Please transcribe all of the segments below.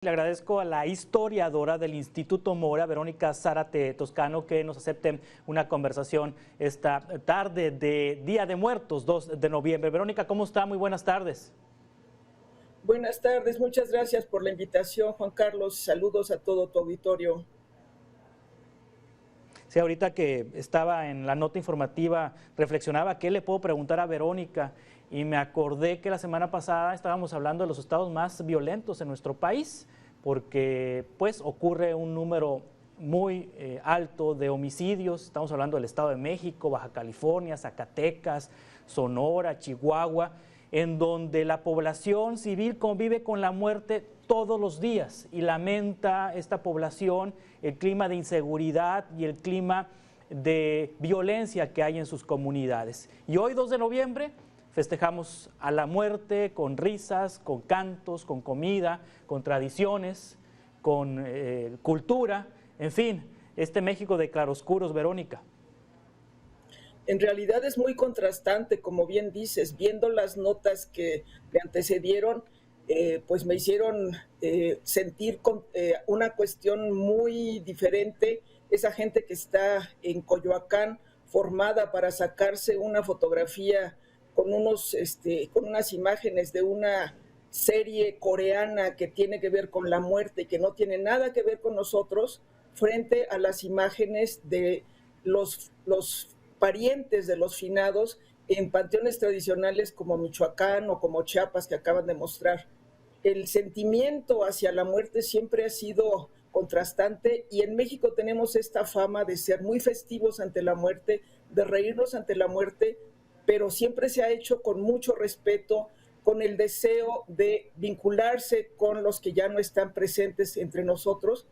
Le agradezco a la historiadora del Instituto Mora, Verónica Zárate Toscano, que nos acepte una conversación esta tarde de Día de Muertos, 2 de noviembre. Verónica, ¿cómo está? Muy buenas tardes. Buenas tardes, muchas gracias por la invitación, Juan Carlos. Saludos a todo tu auditorio. Sí, ahorita que estaba en la nota informativa, reflexionaba qué le puedo preguntar a Verónica y me acordé que la semana pasada estábamos hablando de los estados más violentos en nuestro país, porque pues ocurre un número muy alto de homicidios. Estamos hablando del Estado de México, Baja California, Zacatecas, Sonora, Chihuahua, en donde la población civil convive con la muerte todos los días y lamenta esta población el clima de inseguridad y el clima de violencia que hay en sus comunidades. Y hoy, 2 de noviembre, festejamos a la muerte con risas, con cantos, con comida, con tradiciones, con cultura, en fin, este México de claroscuros, Verónica. En realidad es muy contrastante, como bien dices, viendo las notas que me antecedieron, pues me hicieron sentir una cuestión muy diferente. Esa gente que está en Coyoacán formada para sacarse una fotografía con unas imágenes de una serie coreana que tiene que ver con la muerte y que no tiene nada que ver con nosotros, frente a las imágenes de los parientes de los finados en panteones tradicionales como Michoacán o como Chiapas, que acaban de mostrar. El sentimiento hacia la muerte siempre ha sido contrastante, y en México tenemos esta fama de ser muy festivos ante la muerte, de reírnos ante la muerte, pero siempre se ha hecho con mucho respeto, con el deseo de vincularse con los que ya no están presentes entre nosotros.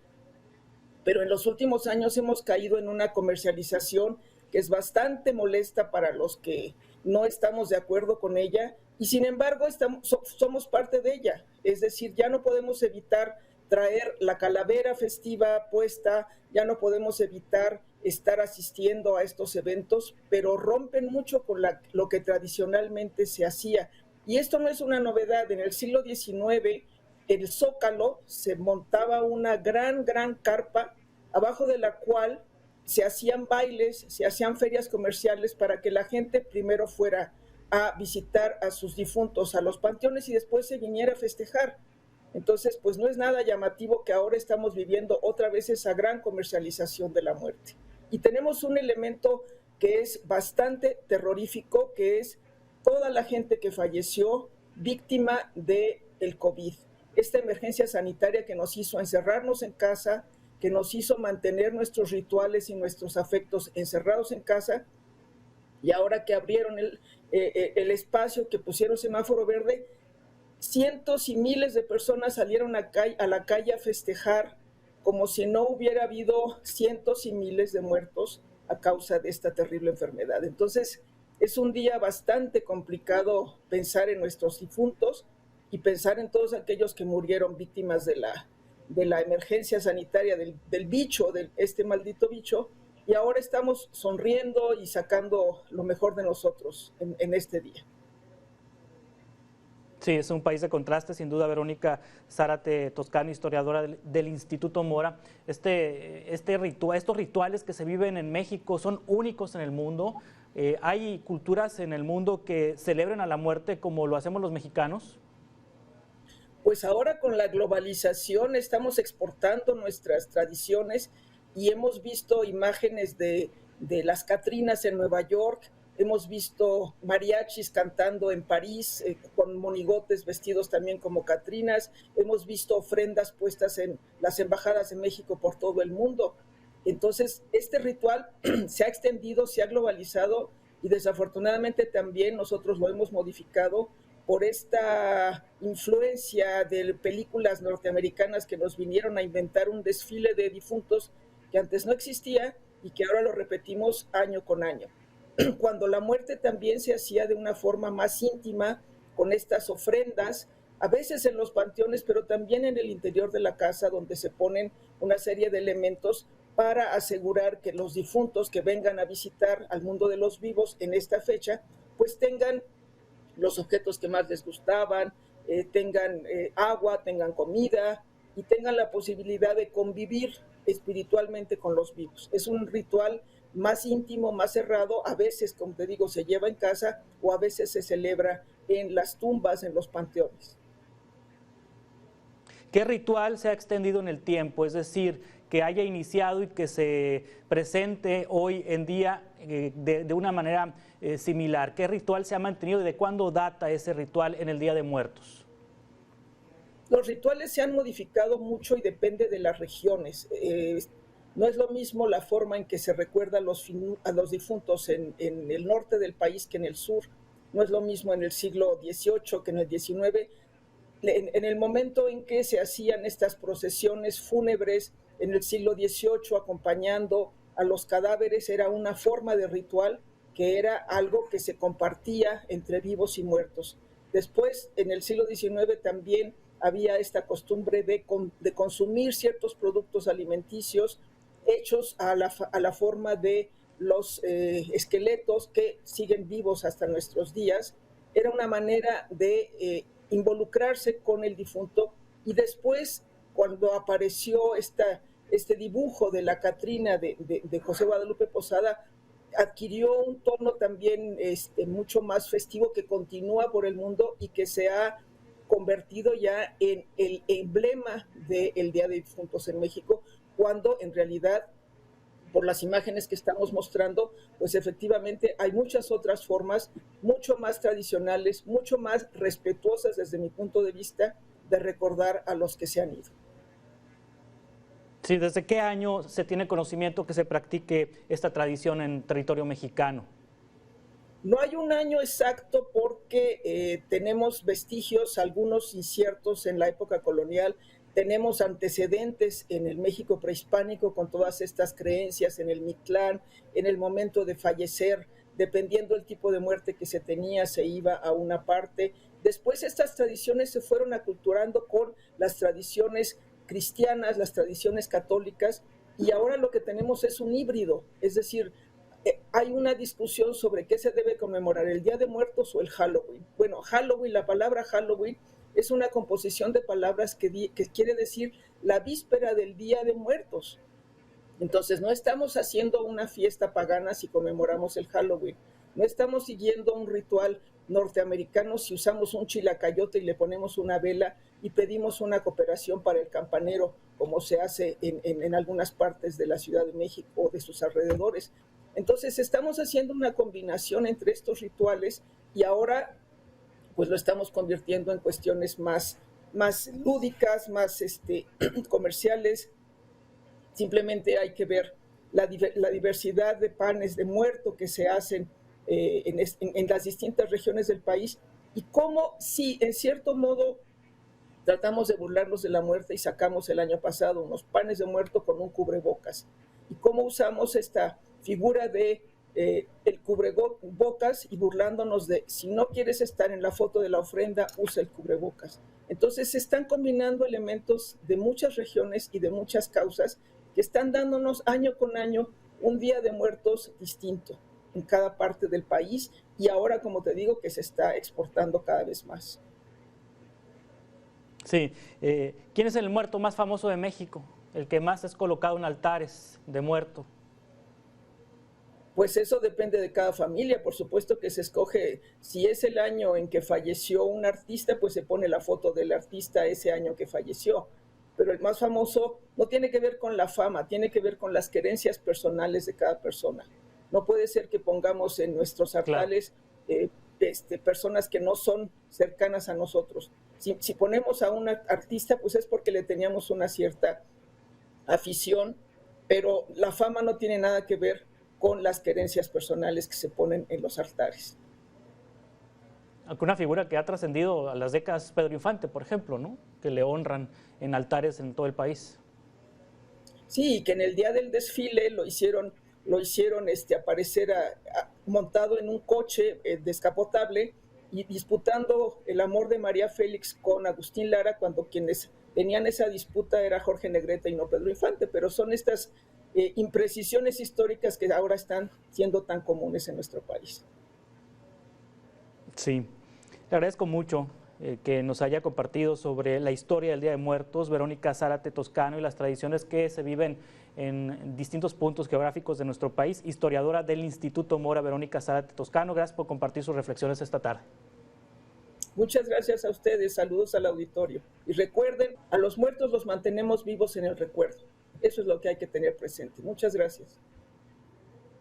Pero en los últimos años hemos caído en una comercialización que es bastante molesta para los que no estamos de acuerdo con ella, y sin embargo somos parte de ella. Es decir, ya no podemos evitar traer la calavera festiva puesta, ya no podemos evitar estar asistiendo a estos eventos, pero rompen mucho con lo que tradicionalmente se hacía. Y esto no es una novedad. En el siglo XIX, el Zócalo se montaba una gran carpa, abajo de la cual se hacían bailes, se hacían ferias comerciales para que la gente primero fuera a visitar a sus difuntos a los panteones y después se viniera a festejar. Entonces, pues no es nada llamativo que ahora estamos viviendo otra vez esa gran comercialización de la muerte. Y tenemos un elemento que es bastante terrorífico, que es toda la gente que falleció víctima del COVID. Esta emergencia sanitaria que nos hizo encerrarnos en casa, que nos hizo mantener nuestros rituales y nuestros afectos encerrados en casa, y ahora que abrieron el espacio, que pusieron semáforo verde, cientos y miles de personas salieron a la calle a festejar como si no hubiera habido cientos y miles de muertos a causa de esta terrible enfermedad. Entonces, es un día bastante complicado pensar en nuestros difuntos y pensar en todos aquellos que murieron víctimas de la emergencia sanitaria del bicho, de este maldito bicho, y ahora estamos sonriendo y sacando lo mejor de nosotros en este día. Sí, es un país de contraste, sin duda. Verónica Zárate Toscano, historiadora del Instituto Mora. Estos rituales que se viven en México son únicos en el mundo. ¿Hay culturas en el mundo que celebren a la muerte como lo hacemos los mexicanos? Pues ahora con la globalización estamos exportando nuestras tradiciones, y hemos visto imágenes de las Catrinas en Nueva York, hemos visto mariachis cantando en París, con monigotes vestidos también como Catrinas, hemos visto ofrendas puestas en las embajadas de México por todo el mundo. Entonces, este ritual se ha extendido, se ha globalizado, y desafortunadamente también nosotros lo hemos modificado por esta influencia de películas norteamericanas que nos vinieron a inventar un desfile de difuntos que antes no existía y que ahora lo repetimos año con año. Cuando la muerte también se hacía de una forma más íntima, con estas ofrendas, a veces en los panteones, pero también en el interior de la casa, donde se ponen una serie de elementos para asegurar que los difuntos que vengan a visitar al mundo de los vivos en esta fecha, pues tengan los objetos que más les gustaban, tengan agua, tengan comida, y tengan la posibilidad de convivir espiritualmente con los vivos. Es un ritual más íntimo, más cerrado, a veces, como te digo, se lleva en casa o a veces se celebra en las tumbas, en los panteones. ¿Qué ritual se ha extendido en el tiempo? Es decir, que haya iniciado y que se presente hoy en día de una manera similar. ¿Qué ritual se ha mantenido y de cuándo data ese ritual en el Día de Muertos? Los rituales se han modificado mucho y depende de las regiones. No es lo mismo la forma en que se recuerda a los difuntos en el norte del país que en el sur. No es lo mismo en el siglo XVIII que en el XIX. En el momento en que se hacían estas procesiones fúnebres en el siglo XVIII acompañando a los cadáveres, era una forma de ritual que era algo que se compartía entre vivos y muertos. Después, en el siglo XIX también había esta costumbre de consumir ciertos productos alimenticios hechos a la forma de los esqueletos que siguen vivos hasta nuestros días. Era una manera de involucrarse con el difunto, y después, cuando apareció este dibujo de la Catrina de José Guadalupe Posada, adquirió un tono también mucho más festivo que continúa por el mundo y que se ha convertido ya en el emblema del Día de Difuntos en México, cuando en realidad, por las imágenes que estamos mostrando, pues efectivamente hay muchas otras formas, mucho más tradicionales, mucho más respetuosas desde mi punto de vista, de recordar a los que se han ido. Sí, ¿desde qué año se tiene conocimiento que se practique esta tradición en territorio mexicano? No hay un año exacto porque tenemos vestigios, algunos inciertos en la época colonial, tenemos antecedentes en el México prehispánico con todas estas creencias en el Mictlán, en el momento de fallecer, dependiendo del tipo de muerte que se tenía, se iba a una parte. Después estas tradiciones se fueron aculturando con las tradiciones cristianas, las tradiciones católicas, y ahora lo que tenemos es un híbrido, es decir, hay una discusión sobre qué se debe conmemorar, el Día de Muertos o el Halloween. Bueno, Halloween, la palabra Halloween es una composición de palabras que quiere decir la víspera del Día de Muertos. Entonces, no estamos haciendo una fiesta pagana si conmemoramos el Halloween. No estamos siguiendo un ritual norteamericano si usamos un chilacayote y le ponemos una vela y pedimos una cooperación para el campanero, como se hace en algunas partes de la Ciudad de México o de sus alrededores. Entonces, estamos haciendo una combinación entre estos rituales y ahora pues lo estamos convirtiendo en cuestiones más lúdicas, más comerciales. Simplemente hay que ver la diversidad de panes de muerto que se hacen en las distintas regiones del país, y cómo, sí, en cierto modo, tratamos de burlarnos de la muerte y sacamos el año pasado unos panes de muerto con un cubrebocas, y cómo usamos esta figura de el cubrebocas y burlándonos de, si no quieres estar en la foto de la ofrenda, usa el cubrebocas. Entonces se están combinando elementos de muchas regiones y de muchas causas que están dándonos año con año un Día de Muertos distinto en cada parte del país, y ahora, como te digo, que se está exportando cada vez más. Sí, ¿quién es el muerto más famoso de México? El que más es colocado en altares de muerto. Pues eso depende de cada familia, por supuesto que se escoge, si es el año en que falleció un artista, pues se pone la foto del artista ese año que falleció, pero el más famoso no tiene que ver con la fama, tiene que ver con las querencias personales de cada persona. No puede ser que pongamos en nuestros altares personas que no son cercanas a nosotros. Si ponemos a un artista, pues es porque le teníamos una cierta afición, pero la fama no tiene nada que ver con las querencias personales que se ponen en los altares. Una figura que ha trascendido a las décadas, Pedro Infante, por ejemplo, ¿no? Que le honran en altares en todo el país. Sí, que en el día del desfile lo hicieron aparecer montado en un coche descapotable y disputando el amor de María Félix con Agustín Lara, cuando quienes tenían esa disputa era Jorge Negrete y no Pedro Infante, pero son estas imprecisiones históricas que ahora están siendo tan comunes en nuestro país. Sí, le agradezco mucho que nos haya compartido sobre la historia del Día de Muertos, Verónica Zárate Toscano, y las tradiciones que se viven en distintos puntos geográficos de nuestro país, historiadora del Instituto Mora, Verónica Zárate Toscano. Gracias por compartir sus reflexiones esta tarde. Muchas gracias a ustedes, saludos al auditorio. Y recuerden, a los muertos los mantenemos vivos en el recuerdo. Eso es lo que hay que tener presente. Muchas gracias.